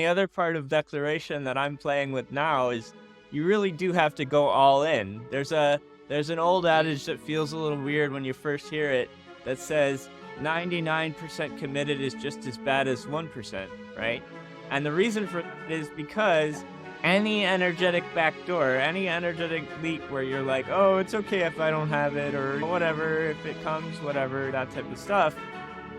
The other part of declaration that I'm playing with now is you really do have to go all in. There's an old adage that feels a little weird when you first hear it that says 99% committed is just as bad as 1%, right? And the reason for that is because any energetic backdoor, any energetic leak where you're like, oh, it's okay if I don't have it, or whatever, if it comes, whatever, that type of stuff,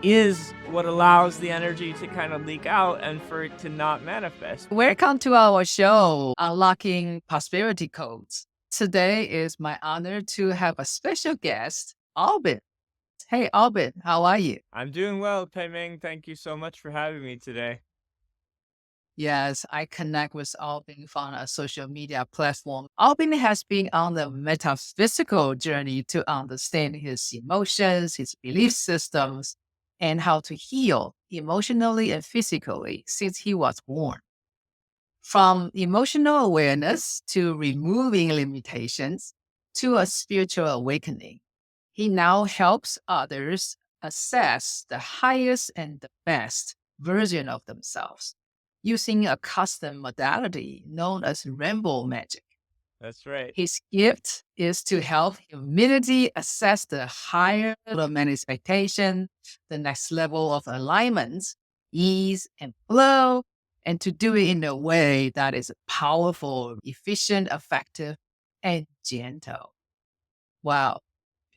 is what allows the energy to kind of leak out and for it to not manifest. Welcome to our show, Unlocking Prosperity Codes. Today is my honor to have a special guest, Aubin. Hey, Aubin, how are you? I'm doing well, Ming. Thank you so much for having me today. Yes, I connect with Aubin from a social media platform. Aubin has been on the metaphysical journey to understand his emotions, his belief systems, and how to heal emotionally and physically since he was born. From emotional awareness to removing limitations to a spiritual awakening, he now helps others assess the highest and the best version of themselves using a custom modality known as rainbow magic. That's right. His gift is to help humanity assess the higher level of manifestation, the next level of alignment, ease, and flow, and to do it in a way that is powerful, efficient, effective, and gentle. Wow.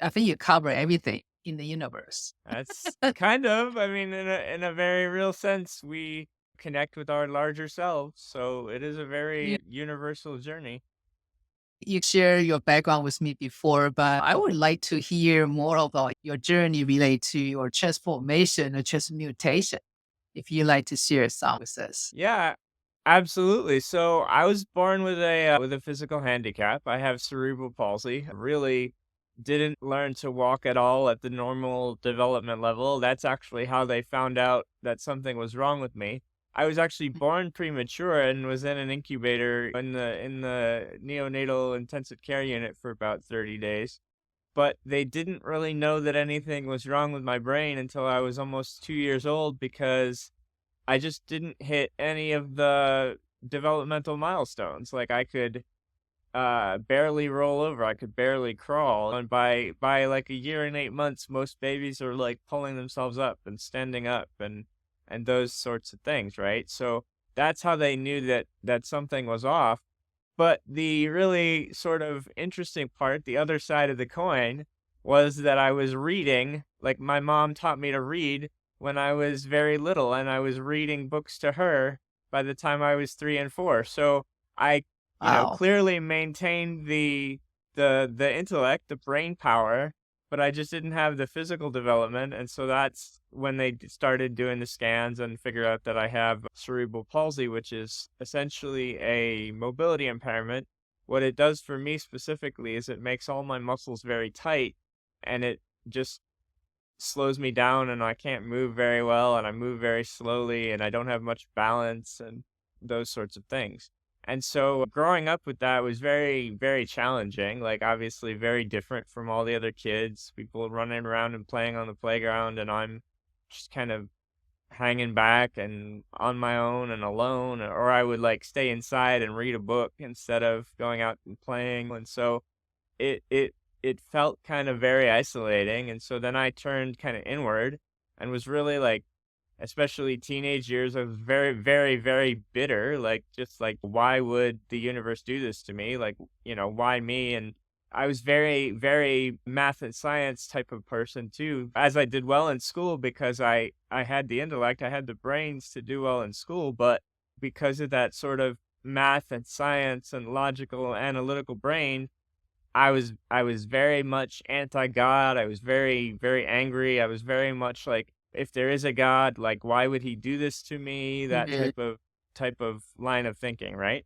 I think you cover everything in the universe. That's kind of, I mean, in a very real sense, we connect with our larger selves. So it is a You, very universal journey. you share your background with me before, but I would like to hear more about your journey related to your transformation or transmutation. If you like to share some with us. Yeah, absolutely. So I was born with a physical handicap. I have cerebral palsy. I really didn't learn to walk at all at the normal development level. That's actually how they found out that something was wrong with me. I was actually born premature and was in an incubator in the neonatal intensive care unit for about 30 days. But they didn't really know that anything was wrong with my brain until I was almost 2 years old because I just didn't hit any of the developmental milestones. Like I could barely roll over, I could barely crawl. And by like a year and 8 months, most babies are like pulling themselves up and standing up and those sorts of things, right? So that's how they knew that something was off. But the really sort of interesting part, the other side of the coin, was that I was reading, like my mom taught me to read when I was very little, and I was reading books to her by the time I was 3 and 4. So I, Wow. clearly maintained the intellect, the brain power, but I just didn't have the physical development. And so that's when they started doing the scans and figured out that I have cerebral palsy, which is essentially a mobility impairment. What it does for me specifically is it makes all my muscles very tight, and it just slows me down, and I can't move very well, and I move very slowly, and I don't have much balance and those sorts of things. And so growing up with that was very, very challenging, like obviously very different from all the other kids, people running around and playing on the playground, and I'm just kind of hanging back and on my own and alone, or I would like stay inside and read a book instead of going out and playing. And so it felt kind of very isolating. And so then I turned kind of inward and was really like, especially teenage years, I was very, very, very bitter. Like, just like, why would the universe do this to me? Like, why me? And I was very, very math and science type of person too, as I did well in school because I had the intellect, I had the brains to do well in school, but because of that sort of math and science and logical analytical brain, I was very much anti-God. I was very, very angry. I was very much like, if there is a God, like why would he do this to me? That Mhm, type of line of thinking, right?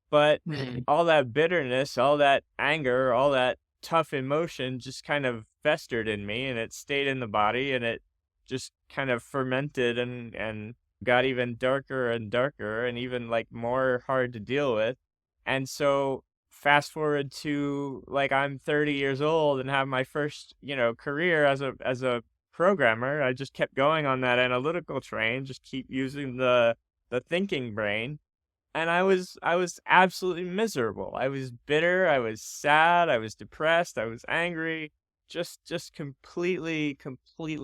But mhm. all that bitterness, all that anger, all that tough emotion just kind of festered in me, and it stayed in the body, and it just kind of fermented and got even darker and darker and even like more hard to deal with. And so fast forward to like I'm 30 years old and have my first, career as a programmer. I just kept going on that analytical train, just keep using the thinking brain. And I was absolutely miserable. I was bitter, I was sad, I was depressed, I was angry, just completely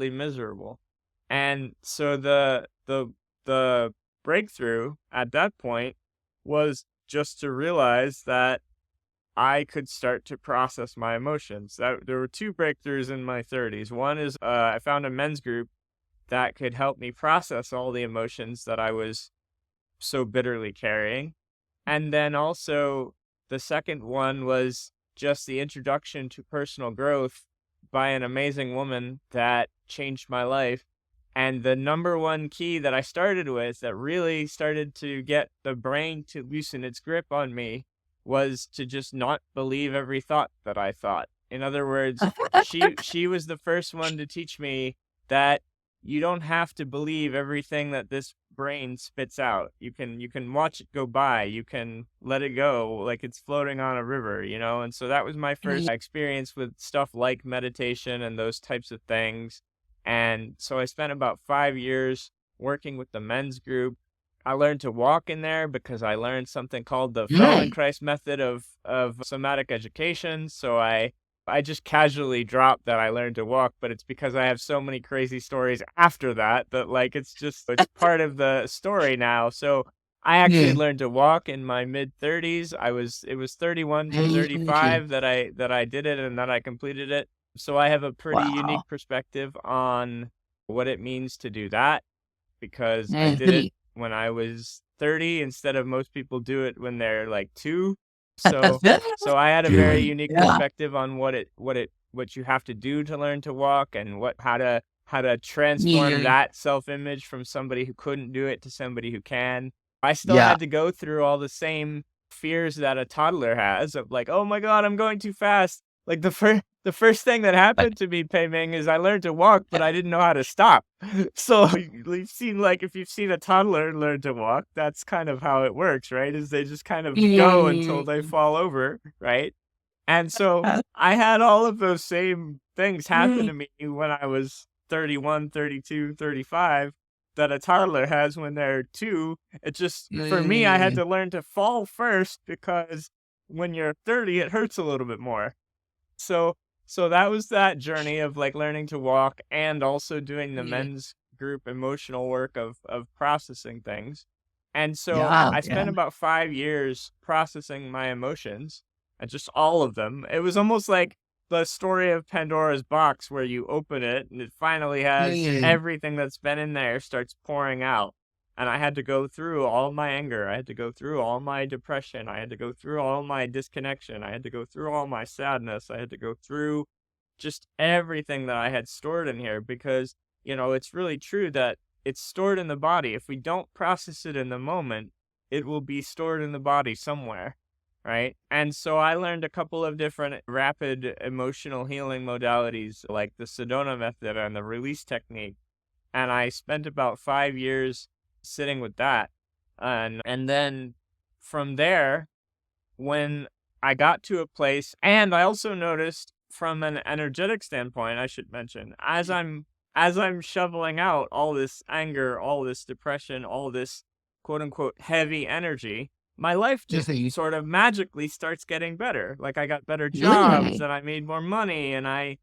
miserable. And so the breakthrough at that point was just to realize that I could start to process my emotions. There were two breakthroughs in my 30s. One is I found a men's group that could help me process all the emotions that I was so bitterly carrying. And then also the second one was just the introduction to personal growth by an amazing woman that changed my life. And the number one key that I started with that really started to get the brain to loosen its grip on me was to just not believe every thought that I thought. In other words, she was the first one to teach me that you don't have to believe everything that this brain spits out. You can watch it go by. You can let it go like it's floating on a river, you know? And so that was my first experience with stuff like meditation and those types of things. And so I spent about 5 years working with the men's group. I learned to walk in there because I learned something called the Feldenkrais method of somatic education. So I just casually dropped that I learned to walk, but it's because I have so many crazy stories after that that like it's part of the story now. So I actually Yeah. learned to walk in my mid 30s. It was 31 to 35 that I did it and that I completed it. So I have a pretty Wow. unique perspective on what it means to do that because I did it Mhm. when I was 30 instead of most people do it when they're like 2. So I had a very unique Yeah. perspective on what you have to do to learn to walk and how to transform Yeah. that self-image from somebody who couldn't do it to somebody who can. I still Yeah. had to go through all the same fears that a toddler has of like, "Oh my God, I'm going too fast." Like the first thing that happened to me, Pei Ming, is I learned to walk, but I didn't know how to stop. So you've seen like if you've seen a toddler learn to walk, that's kind of how it works, right? Is they just kind of go until they fall over, right? And so I had all of those same things happen to me when I was 31, 32, 35 that a toddler has when they're 2. It just for me, I had to learn to fall first because when you're 30, it hurts a little bit more. So so that was that journey of like learning to walk and also doing the Yeah. men's group emotional work of processing things. And so Yeah. I Yeah. spent about 5 years processing my emotions and just all of them. It was almost like the story of Pandora's box where you open it and it finally has Yeah. everything that's been in there starts pouring out. And I had to go through all my anger. I had to go through all my depression. I had to go through all my disconnection. I had to go through all my sadness. I had to go through just everything that I had stored in here because, it's really true that it's stored in the body. If we don't process it in the moment, it will be stored in the body somewhere, right? And so I learned a couple of different rapid emotional healing modalities like the Sedona method and the release technique. And I spent about 5 years sitting with that. And then from there, when I got to a place, and I also noticed from an energetic standpoint, I should mention, as I'm shoveling out all this anger, all this depression, all this quote unquote heavy energy, my life just sort of magically starts getting better. Like I got better jobs and I made more money and I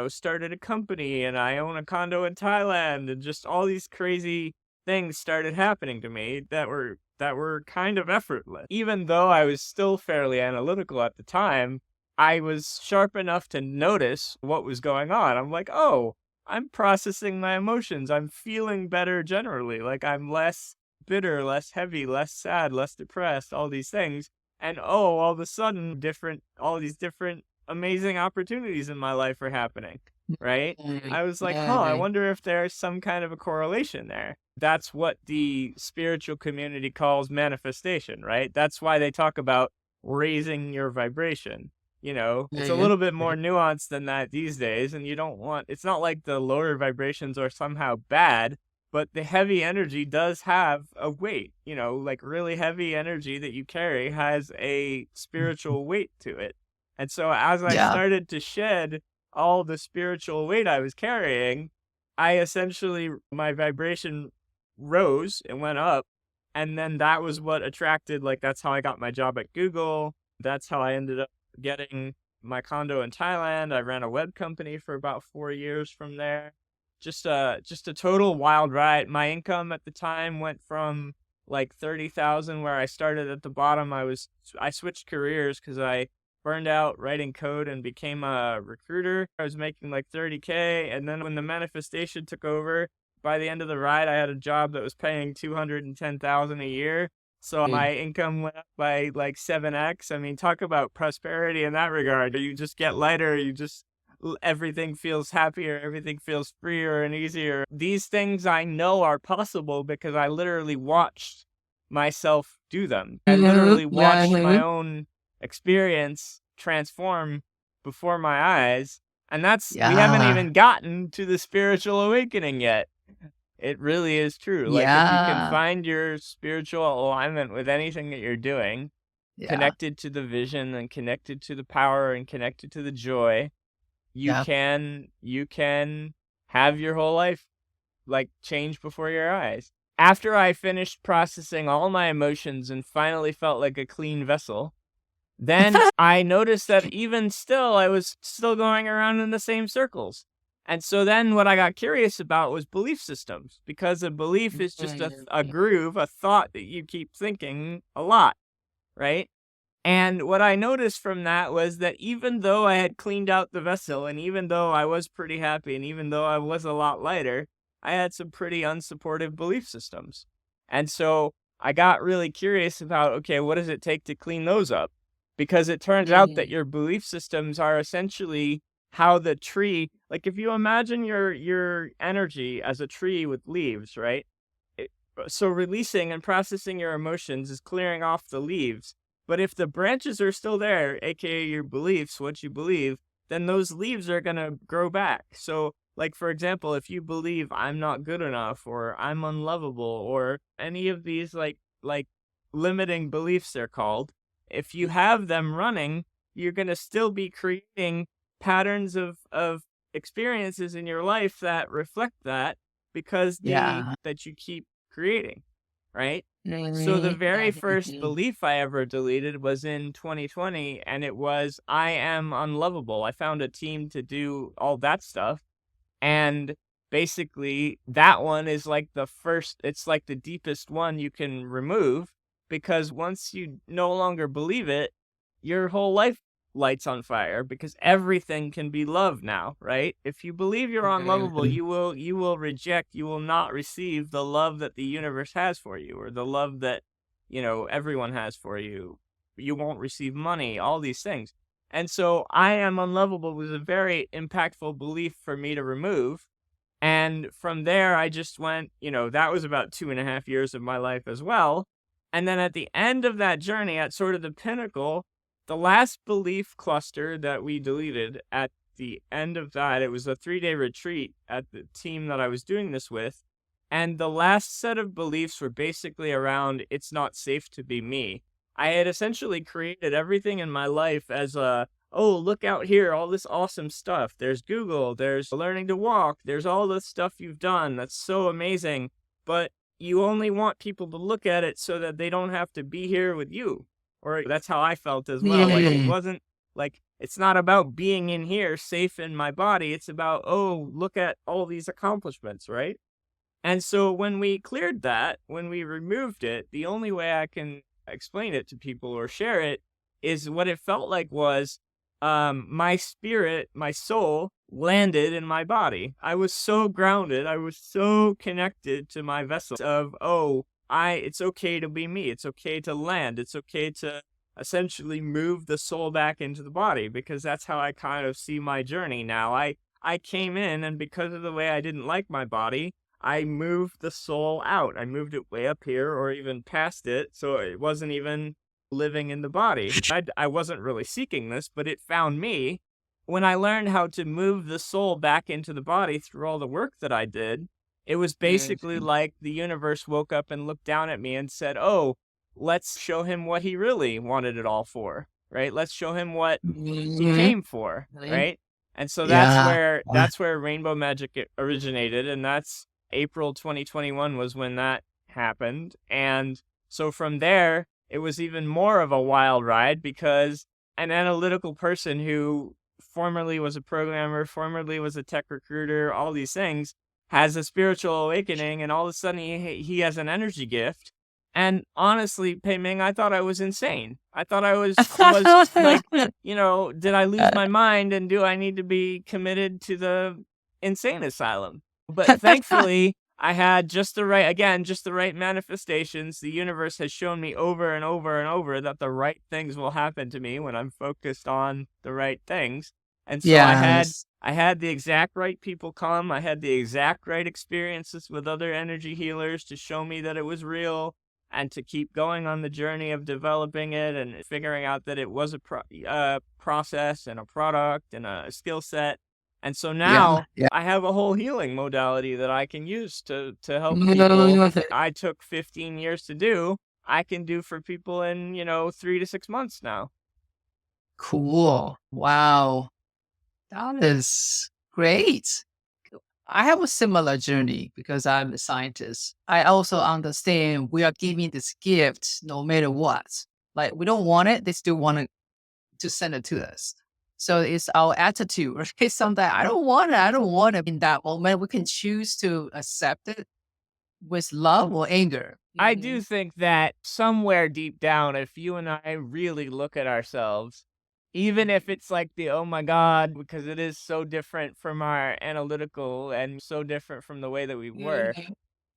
started a company and I own a condo in Thailand and just all these crazy things started happening to me that were kind of effortless. Even though I was still fairly analytical at the time, I was sharp enough to notice what was going on. I'm like, "Oh, I'm processing my emotions. I'm feeling better generally. Like I'm less bitter, less heavy, less sad, less depressed, all these things." And oh, all of a sudden all these different amazing opportunities in my life are happening, right? I was like, huh, I wonder if there's some kind of a correlation there. That's what the spiritual community calls manifestation, right? That's why they talk about raising your vibration. It's a little bit more nuanced than that these days. And it's not like the lower vibrations are somehow bad, but the heavy energy does have a weight, like really heavy energy that you carry has a spiritual weight to it. And so as I Yeah. started to shed all the spiritual weight I was carrying, my vibration rose and went up. And then that was what attracted, like, that's how I got my job at Google. That's how I ended up getting my condo in Thailand. I ran a web company for about 4 years from there. Just a total wild ride. My income at the time went from like 30,000 where I started at the bottom. I switched careers because I burned out writing code and became a recruiter. I was making like 30K, and then when the manifestation took over, by the end of the ride, I had a job that was paying 210,000 a year. So Mm. my income went up by like 7x. I mean, talk about prosperity in that regard. You just get lighter, everything feels happier, everything feels freer and easier. These things I know are possible because I literally watched myself do them. I literally watched my Mhm. own experience transform before my eyes. And we haven't Yeah. even gotten to the spiritual awakening yet. It really is true. Like, if you can Yeah. find your spiritual alignment with anything that you're doing, Yeah. connected to the vision and connected to the power and connected to the joy, Yeah. you can have your whole life like change before your eyes. After I finished processing all my emotions and finally felt like a clean vessel, then I noticed that even still, I was still going around in the same circles. And so then what I got curious about was belief systems, because a belief is just a Mhm. groove, a thought that you keep thinking a lot, right? And what I noticed from that was that even though I had cleaned out the vessel, and even though I was pretty happy, and even though I was a lot lighter, I had some pretty unsupportive belief systems. And so I got really curious about, okay, what does it take to clean those up? Because it turns out that Mhm. your belief systems are essentially how the tree, like if you imagine your energy as a tree with leaves, right? It, so releasing and processing your emotions is clearing off the leaves, but if the branches are still there, aka your beliefs, what you believe, then those leaves are going to grow back. So, like, for example, if you believe I'm not good enough or I'm unlovable or any of these like limiting beliefs they're called, if you have them running, you're going to still be creating patterns of experiences in your life that reflect that, because Yeah. that you keep creating, right? So the Mhm. very first Mhm. belief I ever deleted was in 2020, and it was I am unlovable. I found a team to do all that stuff, and basically that one is like the first, it's like the deepest one you can remove, because once you no longer believe it, your whole life lights on fire because everything can be love now, right? If you believe you're unlovable, Mhm. you will reject, you will not receive the love that the universe has for you, or the love that, everyone has for you. You won't receive money, all these things. And so I am unlovable was a very impactful belief for me to remove. And from there, I just went, that was about 2.5 years of my life as well. And then at the end of that journey, at sort of the pinnacle, the last belief cluster that we deleted at the end of that, it was a 3-day retreat at the team that I was doing this with. And the last set of beliefs were basically around it's not safe to be me. I had essentially created everything in my life as oh, look out here, all this awesome stuff. There's Google, there's learning to walk, there's all this stuff you've done. That's so amazing. But you only want people to look at it so that they don't have to be here with you. Or that's how I felt as well. Like, it Mhm. wasn't like, it's not about being in here safe in my body. It's about, oh, look at all these accomplishments, right? And so when we cleared that, when we removed it, the only way I can explain it to people or share it is what it felt like was my spirit, my soul landed in my body. I was so grounded. I was so connected to my vessel of, oh, it's okay to be me. It's okay to land. It's okay to essentially move the soul back into the body, because that's how I kind of see my journey now. I came in, and because of the way I didn't like my body, I moved the soul out. I moved it way up here or even past it, so it wasn't even living in the body. I wasn't really seeking this, but it found me. When I learned how to move the soul back into the body through all the work that I did, it was basically Mhm. like the universe woke up and looked down at me and said, "Oh, let's show him what he really wanted it all for, right? Let's show him what he Mhm. came for, Really? right?" And so that's Yeah. where that's where rainbow magic originated, and that's April 2021 was when that happened. And so from there, it was even more of a wild ride because an analytical person who formerly was a programmer, formerly was a tech recruiter, all these things, has a spiritual awakening, and all of a sudden he has an energy gift. And honestly, Pei Ming, I thought I was insane. I thought I was like, did I lose my mind, and do I need to be committed to the insane asylum? But thankfully, I had just the right manifestations. The universe has shown me over and over and over that the right things will happen to me when I'm focused on the right things. And so Yes. I had the exact right people come. I had the exact right experiences with other energy healers to show me that it was real, and to keep going on the journey of developing it and figuring out that it was a process and a product and a skill set. And so Yeah. now Yeah. I have a whole healing modality that I can use to help people. I took 15 years to do. I can do for people in, 3 to 6 months now. Cool. Wow. That is great. I have a similar journey because I'm a scientist. I also understand we are giving this gift no matter what. Like we don't want it, they still want to send it to us. So it's our attitude. Right? Sometimes I don't want it. I don't want it in that moment. We can choose to accept it with love or anger. I do think that somewhere deep down, if you and I really look at ourselves, even if it's like the oh my God, because it is so different from our analytical and so different from the way that we were, Mhm.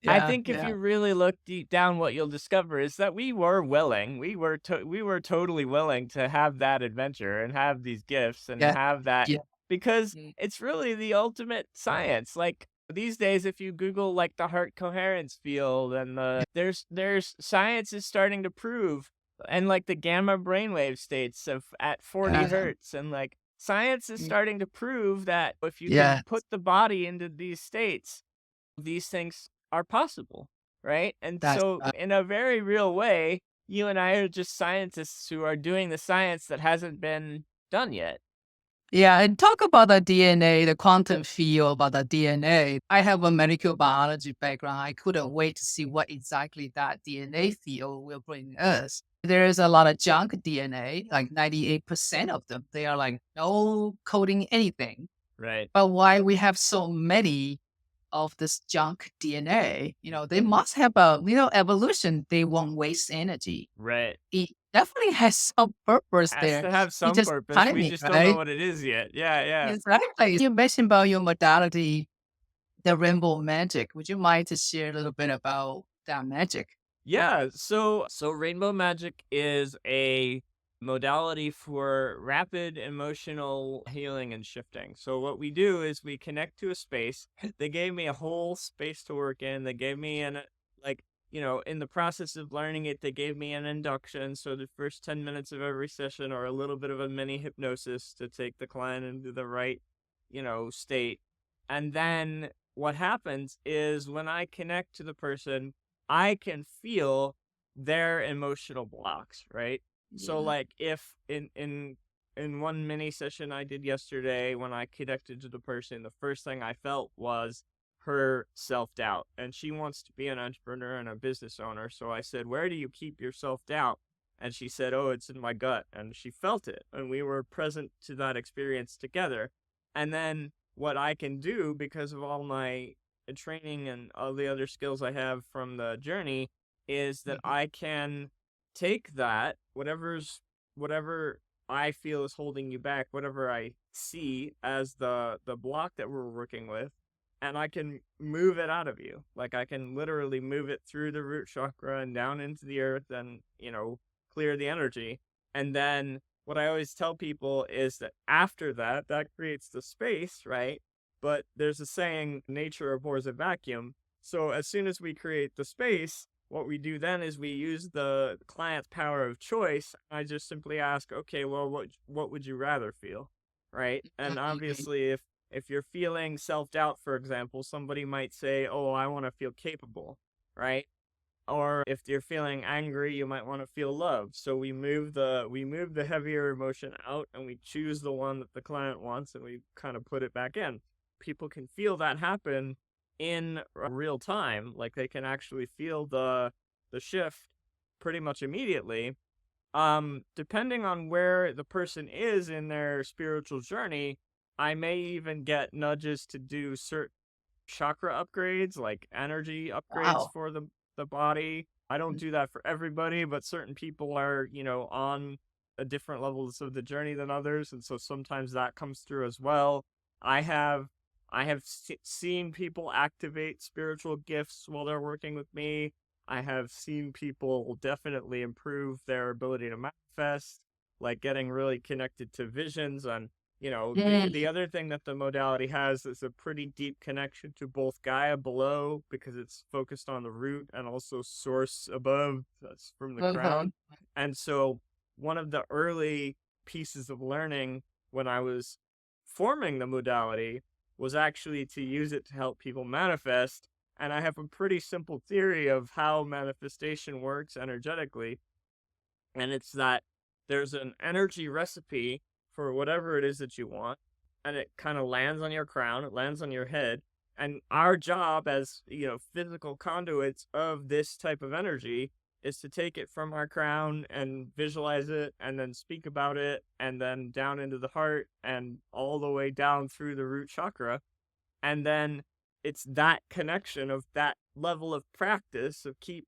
I Yeah, think if yeah, you really look deep down, what you'll discover is that we were willing. We were totally willing to have that adventure and have these gifts and yeah, have that, yeah. because Mm. it's really the ultimate science. Like these days, if you Google like the heart coherence field, and there's science is starting to prove, and like the gamma brainwave states of at 40 Yeah, hertz, and like science is mm, starting to prove that if you can yeah, put the body into these states, these things are possible, right? And that's so, in a very real way, you and I are just scientists who are doing the science that hasn't been done yet. yeah, and talk about the DNA, the quantum field about the DNA. I have a medical biology background. I couldn't wait to see what exactly that DNA field will bring us. There is a lot of junk DNA, like 98% of them. They are like no coding anything. Right, But why we have so many of this junk DNA, they must have a, evolution. They won't waste energy. right. It definitely has some purpose Has there. to have It's some just purpose. We timing, just don't know right? what it is yet. Yeah, yeah. Exactly. You mentioned about your modality, the rainbow magic. Would you mind to share a little bit about that magic? Yeah, so rainbow magic is a modality for rapid emotional healing and shifting. So what we do is we connect to a space. They gave me a whole space to work in. They gave me like, in the process of learning it, they gave me an induction. So the first 10 minutes of every session are a little bit of a mini hypnosis to take the client into the right, state. And then what happens is when I connect to the person, I can feel their emotional blocks, right? So Yeah. like if in one mini session I did yesterday, when I connected to the person, the first thing I felt was her self-doubt. And she wants to be an entrepreneur and a business owner. So I said, "Where do you keep your self-doubt?" And she said, "Oh, it's in my gut." And she felt it. And we were present to that experience together. And then what I can do, because of all my training and all the other skills I have from the journey, is that Mhm. I can take that, whatever I feel is holding you back, whatever I see as the block that we're working with, and I can move it out of you. Like I can literally move it through the root chakra and down into the earth, and clear the energy. And then what I always tell people is that after that, that creates the space, right? But there's a saying, nature abhors a vacuum. So as soon as we create the space, what we do then is we use the client's power of choice. I just simply ask, okay, well, what would you rather feel, right? And Mhm. obviously, if you're feeling self-doubt, for example, somebody might say, oh, I want to feel capable, right? Or if you're feeling angry, you might want to feel love. So we move the heavier emotion out, and we choose the one that the client wants, and we kind of put it back in. People can feel that happen in real time. Like they can actually feel the shift pretty much immediately. Depending on where the person is in their spiritual journey, I may even get nudges to do certain chakra upgrades, like energy upgrades Wow. for the body. I don't do that for everybody, but certain people are, on a different levels of the journey than others, and so sometimes that comes through as well. I have seen people activate spiritual gifts while they're working with me. I have seen people definitely improve their ability to manifest, like getting really connected to visions. And the Mm, other thing that the modality has is a pretty deep connection to both Gaia below, because it's focused on the root, and also source above, that's from the okay. crown. And so one of the early pieces of learning when I was forming the modality was actually to use it to help people manifest. And I have a pretty simple theory of how manifestation works energetically. And it's that there's an energy recipe for whatever it is that you want, and it kind of lands on your crown, it lands on your head. And our job as, physical conduits of this type of energy is to take it from our crown and visualize it and then speak about it, and then down into the heart and all the way down through the root chakra. And then it's that connection of that level of practice of keep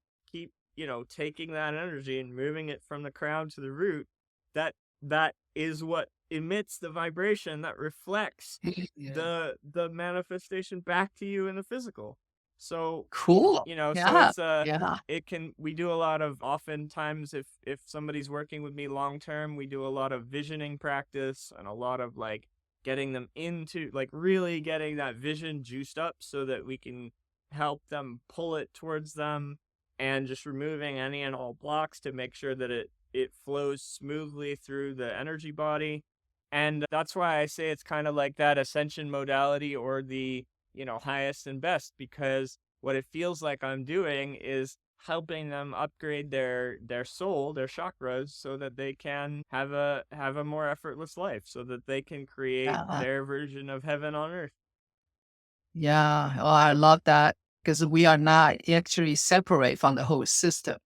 taking that energy and moving it from the crown to the root, that is what emits the vibration that reflects Yeah. the manifestation back to you in the physical. So Cool. so Yeah. it's a Yeah. it can we do a lot of, oftentimes, if somebody's working with me long term, we do a lot of visioning practice and a lot of like getting them into, like, really getting that vision juiced up so that we can help them pull it towards them, and just removing any and all blocks to make sure that it flows smoothly through the energy body. And that's why I say it's kind of like that ascension modality, or the, highest and best, because what it feels like I'm doing is helping them upgrade their soul, their chakras, so that they can have a more effortless life, so that they can create Yeah. their version of heaven on earth. Yeah. Oh, I love that because we are not actually separate from the whole system,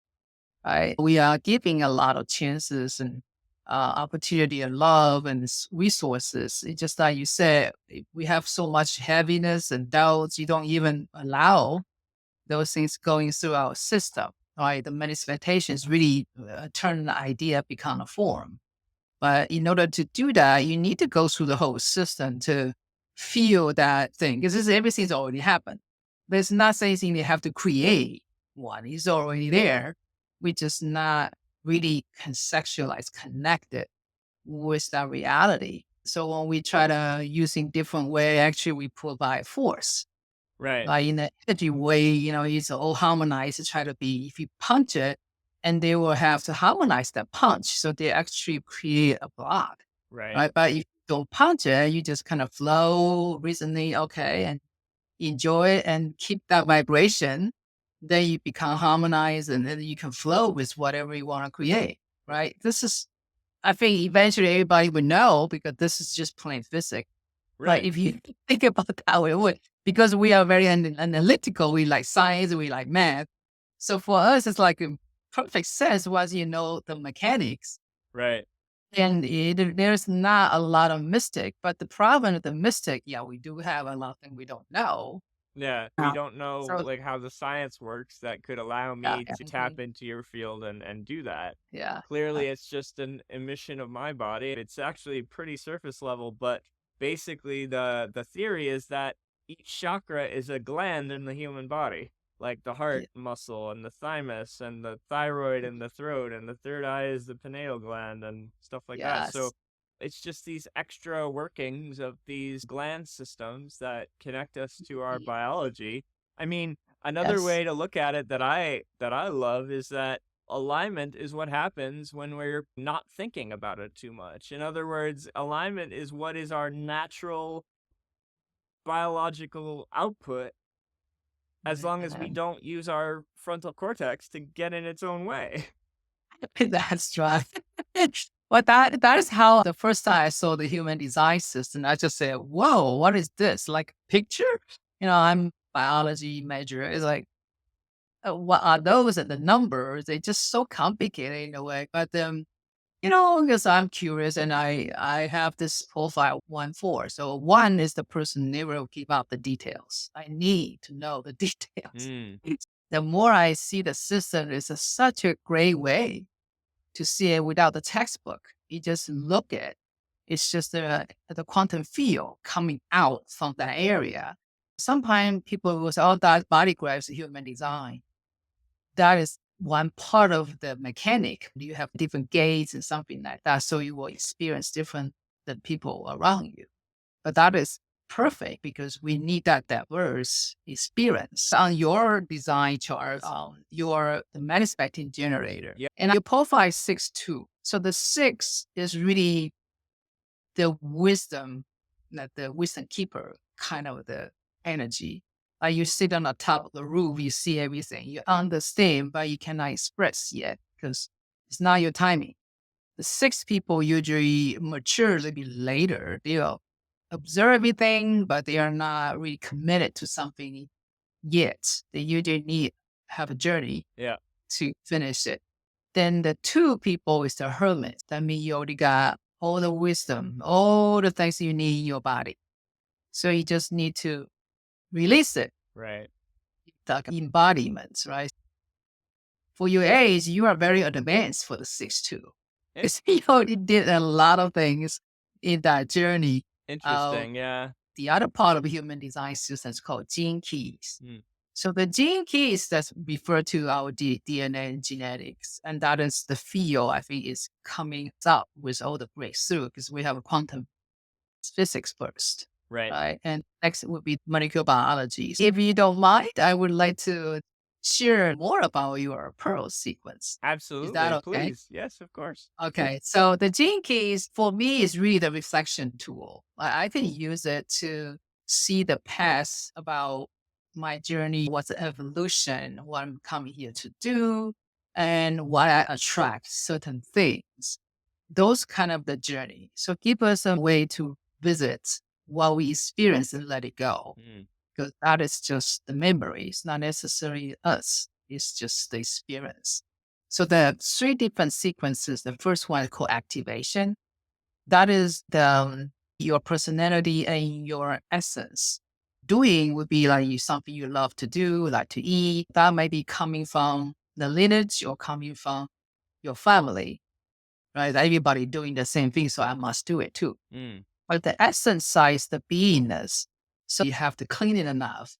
right? We are giving a lot of chances and opportunity and love and resources. It's just like you said, we have so much heaviness and doubts. You don't even allow those things going through our system, right? The manifestations really turn the idea become a form. But in order to do that, you need to go through the whole system to feel that thing because everything's already happened. There's not something you have to create one. It's already there. We just not really conceptualize, connected with that reality. So when we try to using different way, actually we provide force. Right, Like in the energy way, it's all harmonized to try to be, if you punch it, and they will have to harmonize that punch. So they actually create a block, right, right? But if you don't punch it, you just kind of flow recently, okay, and enjoy it and keep that vibration. Then you become harmonized and then you can flow with whatever you want to create, right? This is, I think eventually everybody would know because this is just plain physics. But right. if you think about how it would, because we are very analytical, we like science, we like math. So for us, it's like a perfect sense once you know the mechanics. Right. And there's not a lot of mystic. But the problem with the mystic, yeah, we do have a lot of things we don't know. Yeah, we Yeah. don't know, So like, how the science works that could allow yeah, me yeah, to tap into your field and do that. yeah, Clearly, it's just an emission of my body. It's actually pretty surface level, but basically the theory is that each chakra is a gland in the human body, like the yeah, heart muscle and the thymus and the thyroid and the throat, and the third eye is the pineal gland and stuff like that. So yes, it's just these extra workings of these gland systems that connect us to our biology. I mean, another yes, way to look at it that I love is that alignment is what happens when we're not thinking about it too much. In other words, alignment is what is our natural biological output, as long as we man. don't use our frontal cortex to get in its own way. That's right. Well, that is how the first time I saw the human design system, I just said, "Whoa, what is this? Like a picture?" I'm biology major. It's like, what are those and the numbers? They're just so complicated in a way. But because I'm curious and I have this profile 1-4. So 1 is the person never will give up the details. I need to know the details. Mm. The more I see the system, it's such a great way to see it without the textbook. You just look at it's just the quantum field coming out from that area. Sometimes people will say, oh, that body graph is human design. That is one part of the mechanic. You have different gates and something like that. So you will experience different than people around you. But that is perfect because we need that diverse experience. On your design chart, you're the manifesting generator. Yep. And your profile is 6-2. So the 6 is really the wisdom, like the wisdom keeper kind of the energy. You sit on the top of the roof, you see everything, you understand, but you cannot express yet because it's not your timing. The 6 people usually mature a little bit later. They'll observe everything, but they are not really committed to something yet. They usually have a journey Yeah. to finish it. Then the 2 people is the hermit. That means you already got all the wisdom, all the things you need in your body. So you just need to release it, Right. like embodiments, right? For your age, you are very advanced for the 6-2. Because you already did a lot of things in that journey. Interesting. Yeah. The other part of human design system is called gene keys. So the gene keys that refer to our DNA and genetics, and that is the field I think is coming up with all the breakthrough because we have quantum physics first, Right. right? And next would be molecular biology. If you don't mind, I would like to share more about your Pearl sequence. Absolutely. Is that okay? Please. Yes, of course. Okay, so the gene keys for me is really the reflection tool. I can use it to see the past about my journey, what's the evolution, what I'm coming here to do, and why I attract certain things. Those kind of the journey. So give us a way to visit what we experience and let it go. Because that is just the memory. It's not necessarily us. It's just the experience. So the 3 different sequences. The first one is called activation. That is your personality and your essence. Doing would be like something you love to do, like to eat. That might be coming from the lineage or coming from your family, right? Everybody doing the same thing, so I must do it too. But the essence side is the beingness. So you have to clean it enough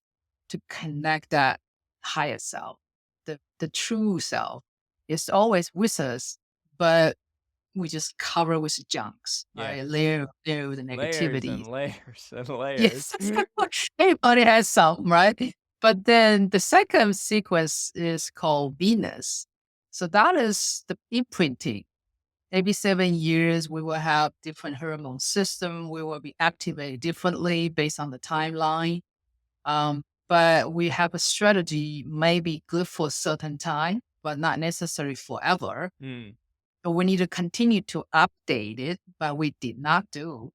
to connect that higher self, the true self. It's always with us, but we just cover with junks, right? Layer with the negativity. Layers and layers. Yes, everybody has some, right? But then the second sequence is called Venus. So that is the imprinting. Every 7 years, we will have different hormone system. We will be activated differently based on the timeline. But we have a strategy may be good for a certain time, but not necessary forever. But we need to continue to update it, but we did not do.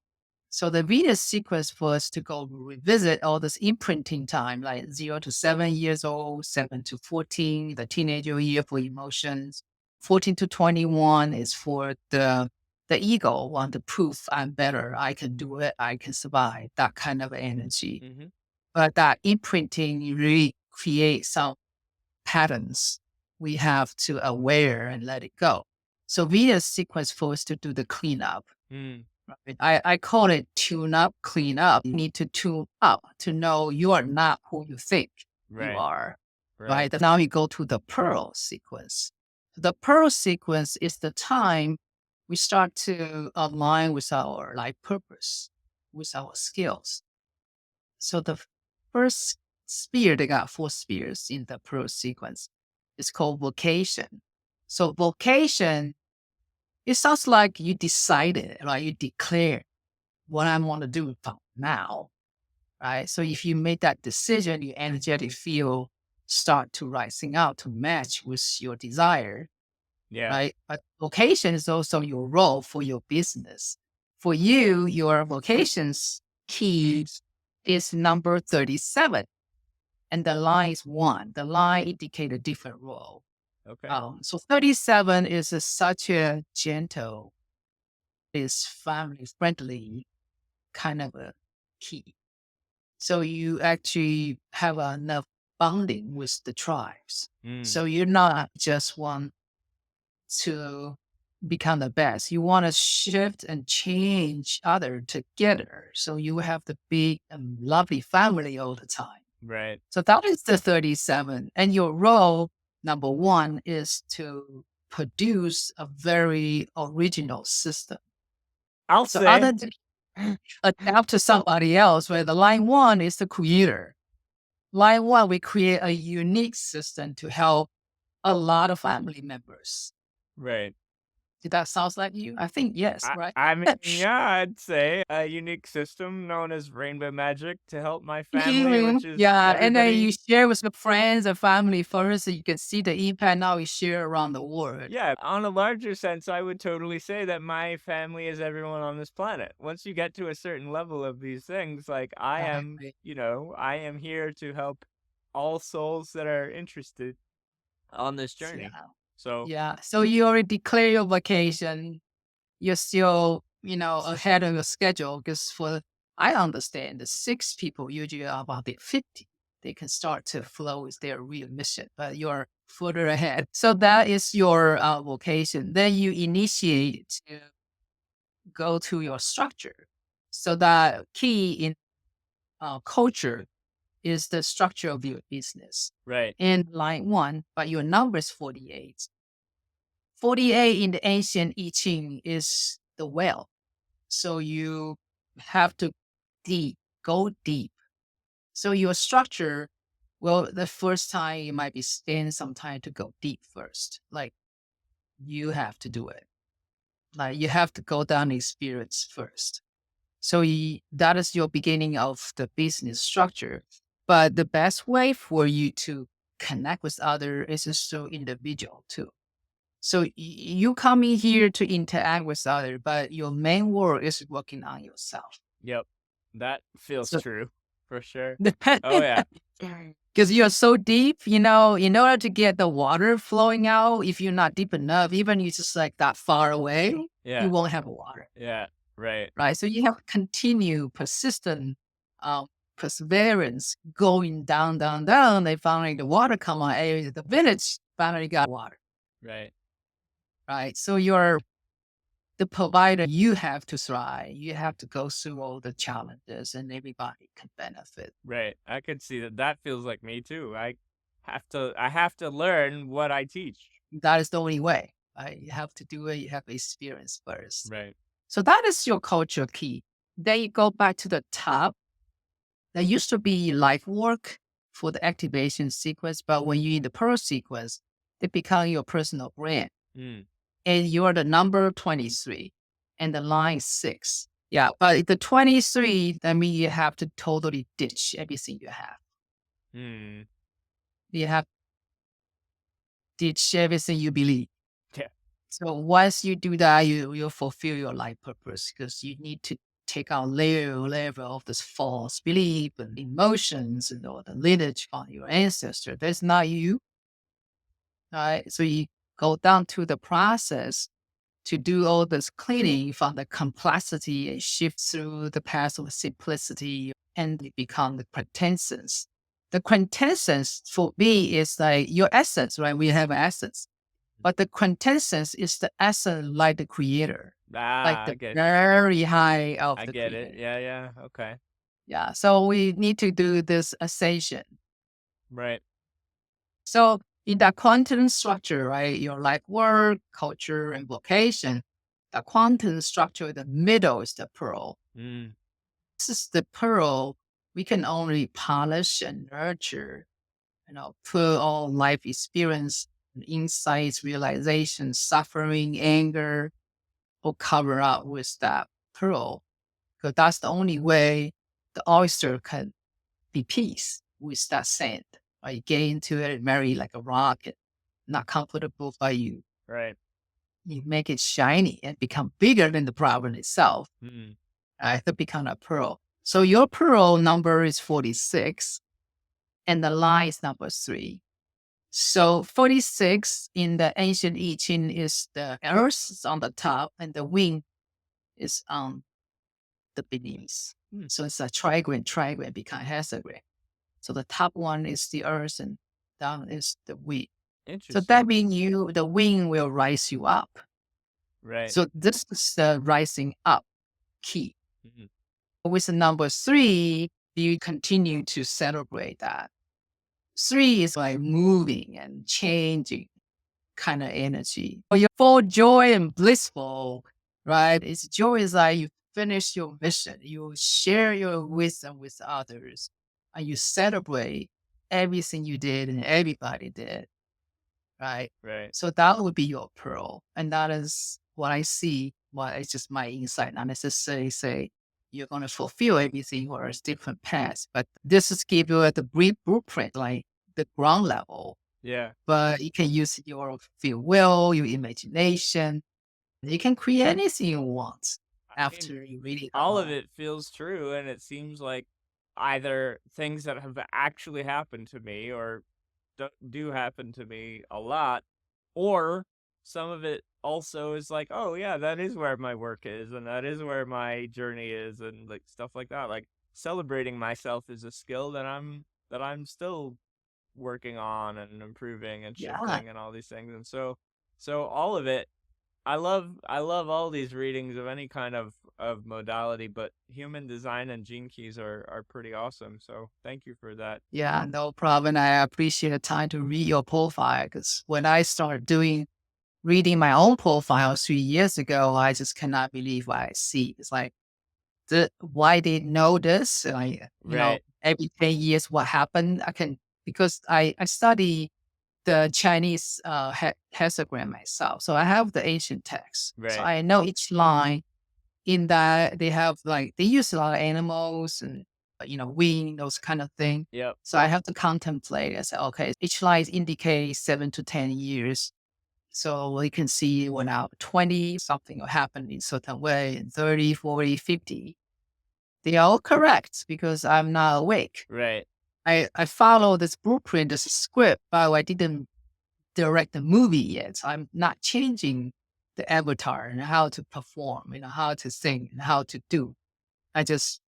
So the Venus sequence for us to go revisit all this imprinting time, like 0 to 7 years old, 7 to 14, the teenager year for emotions, 14 to 21 is for the ego, want to prove I'm better, I can do it, I can survive, that kind of energy. But that imprinting really creates some patterns we have to aware and let it go. So Venus sequence for us to do the cleanup. Right? I call it tune up, clean up. You need to tune up to know you are not who you think you are. Right. Now you go to the Pearl sequence. The Pearl sequence is the time we start to align with our life purpose, with our skills. So the first sphere, they got 4 spheres in the Pearl sequence. It's called Vocation. So Vocation, it sounds like you decided, right? You declare what I want to do from now, right? So if you make that decision, your energetic field start to rising out to match with your desire, right? But vocation is also your role for your business. For you, your vocation's key is number 37. and the line is 1. The line indicate a different role. Okay. So 37 is such a gentle, is family friendly kind of a key. So you actually have enough bonding with the tribes. Mm, So you're not just want to become the best. You want to shift and change other together. So you have the big and lovely family all the time. right. So that is the 37. And your role, number 1, is to produce a very original system. I'll So say. other than adapt to somebody else, where the line 1 is the creator. Line 1, we create a unique system to help a lot of family members. Right. Did that sound like you? I think yes, right? I mean, yeah, I'd say a unique system known as rainbow magic to help my family, Mhm. which is Yeah, and then you everybody. share with the friends and family first, so you can see the impact. Now we share around the world. Yeah, on a larger sense, I would totally say that my family is everyone on this planet. Once you get to a certain level of these things, like Exactly. I am here to help all souls that are interested on this journey. Yeah. So, Yeah. So you already declare your vacation. You're still, ahead of your schedule because I understand the 6 people usually are about the 50. They can start to flow with their real mission, but you're further ahead. So that is your vocation. Then you initiate to go to your structure. So the key in culture is the structure of your business. right. In line 1, but your number is 48. 48 in the ancient I Ching is the well. So you have to go deep. So your structure, well, the first time you might be spend some time to go deep first. Like you have to do it. Like you have to go down the experience first. So that is your beginning of the business structure. But the best way for you to connect with others is just so individual too. So you come in here to interact with others, but your main work is working on yourself. Yep. That feels So true for sure. Oh, yeah. because you're so deep, in order to get the water flowing out, if you're not deep enough, even you just like that far away, you Yeah. won't have water. Yeah. Right. Right. So you have to continue persistent um, perseverance going down, down, down. They finally the water come on. The village finally got water. Right. Right. So you're the provider. You have to thrive. You have to go through all the challenges, and everybody can benefit. Right. I could see that. That feels like me too. I have to learn what I teach. That is the only way. Right? You have to do it. You have to experience first. Right. So that is your culture key. Then you go back to the top. There used to be life work for the activation sequence, but when you're in the Pearl sequence, it becomes your personal brand. Mm. And you're the number 23 and the line 6. Yeah, but the 23, that means you have to totally ditch everything you have. Mm. You have to ditch everything you believe. Yeah. So once you do that, you'll fulfill your life purpose because you need to take out layer of this false belief and emotions and all the lineage on your ancestor. That's not you. Right. So you go down to the process to do all this cleaning from the complexity and shift through the path of simplicity and you become the quintessence. The quintessence for me is like your essence, right? We have essence. But the quintessence is the essence like the creator, like Ah, the very high of I the get it. creator. Yeah. Yeah. Okay. Yeah. So we need to do this ascension. Right. So in that quantum structure, right, your life work, culture, and vocation, the quantum structure, the middle is the pearl. Mm. This is the pearl we can only polish and nurture, put all life experience, insights, realization, suffering, anger, or cover up with that pearl. Because that's the only way the oyster can be peace with that sand. Right? You get into it, marry like a rock, not comfortable by you. Right. You make it shiny and become bigger than the problem itself. Mm. Right? To become a pearl. So your pearl number is 46. and the line is number 3. So 46 in the ancient I Ching is the earth is on the top and the wing is on the beneath. Hmm. So it's a trigram become hexagram. So the top one is the earth and down is the wing. So that Interesting. means the wing will rise you up. Right. So this is the rising up key. Mhm. With the number 3, you continue to celebrate that. 3 is like moving and changing kind of energy. You're full joy and blissful, right? It's joy is like you finish your mission, you share your wisdom with others, and you celebrate everything you did and everybody did, right? Right. So that would be your pearl. And that is what I see. Well, it's just my insight, not necessarily say you're going to fulfill everything or it's different paths, but this is give you the brief blueprint, like the ground level. Yeah. But you can use your free will, your imagination. You can create anything you want I mean, after you read it all of all. it feels true, and it seems like either things that have actually happened to me or do happen to me a lot, or some of it also is like, oh yeah, that is where my work is, and that is where my journey is, and like stuff like that. Like celebrating myself is a skill that I'm still working on and improving and Yeah. shifting and all these things. And so all of it, I love all these readings of any kind of modality, but human design and gene keys are pretty awesome. So thank you for that. Yeah, no problem. I appreciate the time to read your profile because when I started reading my own profile 3 years ago, I just cannot believe what I see. It's like, why they know this? Like, Right, every 10 years, what happened? Because I study the Chinese hexagram myself. So I have the ancient text. So right. I know each line in that they have like, they use a lot of animals and, wing, those kind of thing. Yep. So I have to contemplate and say, okay, each line indicates 7 to 10 years. So we can see when I'm 20, something will happen in certain way, in 30, 40, 50. They are all correct because I'm not awake. Right. I follow this blueprint, this script, but I didn't direct the movie yet. So I'm not changing the avatar and how to perform, how to sing and how to do. I just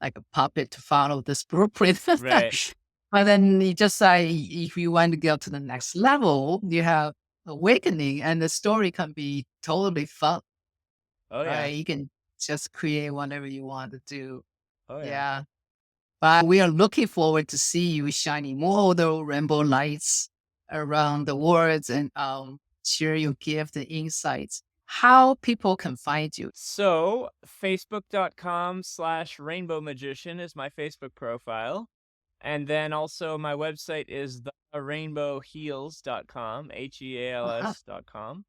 like a puppet to follow this blueprint. Right. But then you just say, if you want to go to the next level, you have awakening and the story can be totally fun, Oh yeah. right? You can just create whatever you want to do. Oh yeah. Yeah. But we are looking forward to see you shining more of the rainbow lights around the world and share your gift and insights. How people can find you. So facebook.com/rainbow magician is my Facebook profile. And then also my website is therainbowheals.com, Uh-huh. HEALS.com.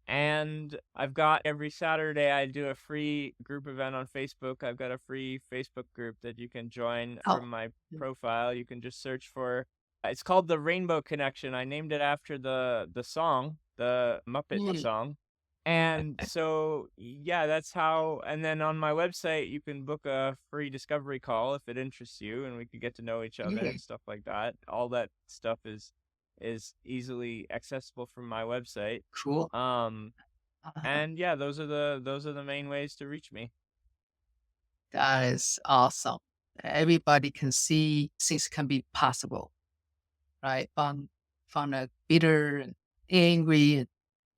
And I've got every Saturday I do a free group event on Facebook. I've got a free Facebook group that you can join Oh, from my profile. You can just search for it's called the Rainbow Connection. I named it after the song, the Muppet mm, song. And so yeah, that's how. And then on my website you can book a free discovery call if it interests you, and we could get to know each other yeah, and stuff like that. All that stuff is easily accessible from my website. cool. Um, Uh-huh. and yeah, those are the main ways to reach me. That is awesome. Everybody can see things can be possible, right? From a bitter and angry and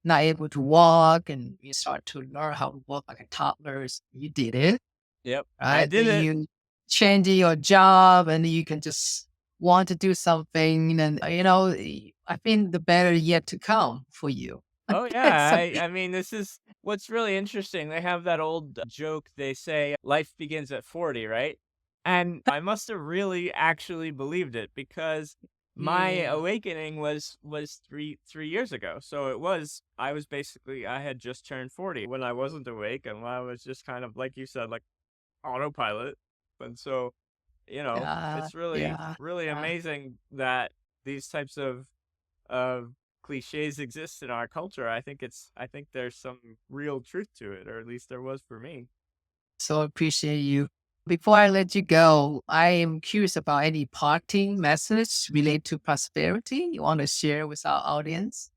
not able to walk, and you start to learn how to walk like a toddler. You did it, Yep, I right? did Then it. you change your job, and you can just want to do something, and I think the better yet to come for you. Oh yeah, So, I mean this is what's really interesting. They have that old joke. They say life begins at 40, right? And I must have really actually believed it because my yeah, awakening was three years ago. So I was basically I had just turned 40 when I wasn't awake and when I was just kind of like you said, like autopilot. And so yeah, it's really, yeah, really yeah. amazing that these types of cliches exist in our culture. I think there's some real truth to it, or at least there was for me. So appreciate you Before I let you go, I am curious about any parting message related to prosperity you want to share with our audience.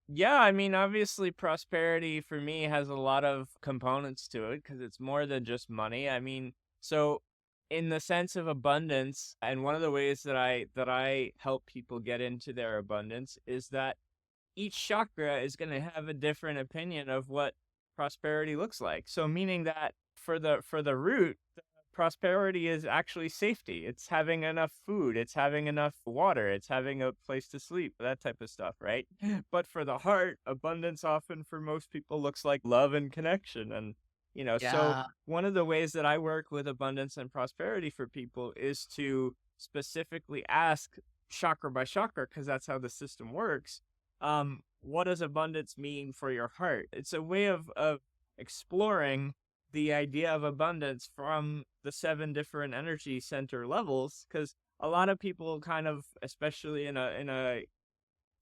Yeah, I mean, obviously, prosperity for me has a lot of components to it because it's more than just money. I mean, so in the sense of abundance, and one of the ways that I help people get into their abundance is that each chakra is going to have a different opinion of what prosperity looks like. So meaning that for the root, prosperity is actually safety. It's having enough food, it's having enough water, it's having a place to sleep, that type of stuff, right? But for the heart, abundance often for most people looks like love and connection. And so Yeah. one of the ways that I work with abundance and prosperity for people is to specifically ask chakra by chakra, because that's how the system works. What does abundance mean for your heart? It's a way of exploring the idea of abundance from the 7 different energy center levels, because a lot of people kind of, especially in a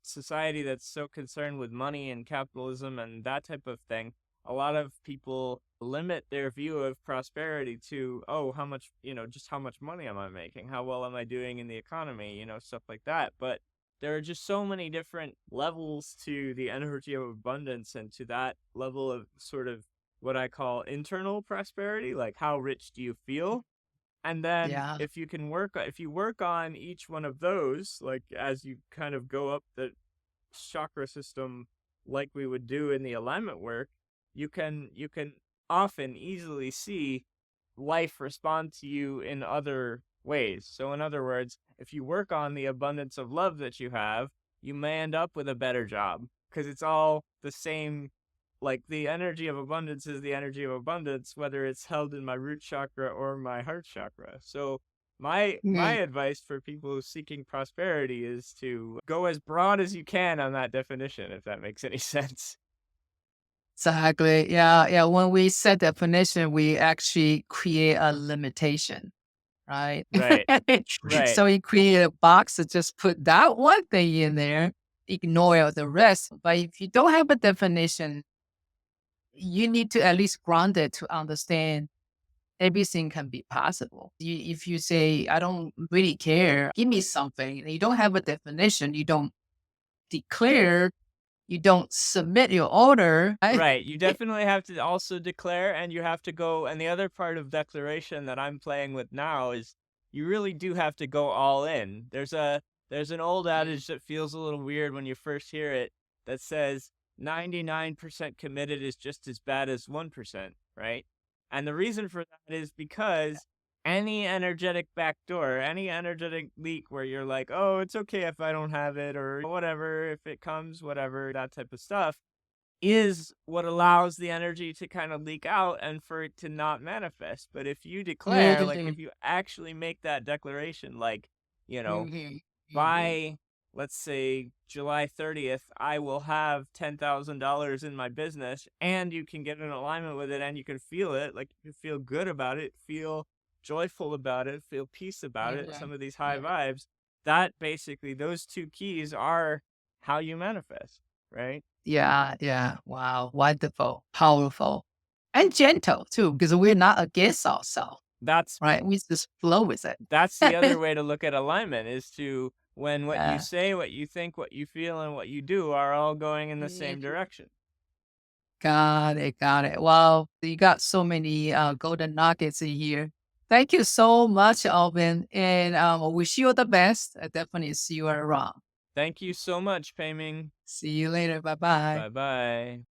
society that's so concerned with money and capitalism and that type of thing, a lot of people limit their view of prosperity to, oh, how much, just how much money am I making? How well am I doing in the economy? Stuff like that. But there are just so many different levels to the energy of abundance and to that level of sort of what I call internal prosperity, like how rich do you feel? And then Yeah. if you work on each one of those, like as you kind of go up the chakra system like we would do in the alignment work, you can often easily see life respond to you in other ways. So in other words, if you work on the abundance of love that you have, you may end up with a better job because it's all the same. Like the energy of abundance is the energy of abundance, whether it's held in my root chakra or my heart chakra. So my Mm, advice for people seeking prosperity is to go as broad as you can on that definition, if that makes any sense. exactly. Yeah. Yeah. When we set definition, we actually create a limitation, right? Right. Right. So we create a box to just put that one thing in there, ignore the rest. But if you don't have a definition, you need to at least ground it to understand everything can be possible. If you say, I don't really care, give me something, and you don't have a definition, you don't declare, you don't submit your order. Right. You definitely have to also declare, and you have to go. And the other part of declaration that I'm playing with now is you really do have to go all in. There's an old Mm, adage that feels a little weird when you first hear it that says 99% committed is just as bad as 1%, right? And the reason for that is because any energetic backdoor, any energetic leak where you're like, oh, it's okay if I don't have it, or whatever, if it comes, whatever, that type of stuff is what allows the energy to kind of leak out and for it to not manifest. But if you declare, like mm, if you actually make that declaration, like, you know, mhm, mhm. by let's say July 30th, I will have $10,000 in my business, and you can get in alignment with it and you can feel it, like you can feel good about it, feel joyful about it, feel peace about it, Mhm, some of these high mhm. vibes. That basically, those two keys are how you manifest, right? Yeah, yeah. Wow. Wonderful, powerful, and gentle too, because we're not against ourselves, That's right? We just flow with it. That's the other way to look at alignment is to when what you Yeah. say, what you think, what you feel, and what you do are all going in the same Mhm. direction. Got it, got it. Well, you got so many golden nuggets in here. Thank you so much, Alvin, and I wish you all the best. I definitely see you around. Thank you so much, Pei Ming. See you later. Bye bye. Bye bye.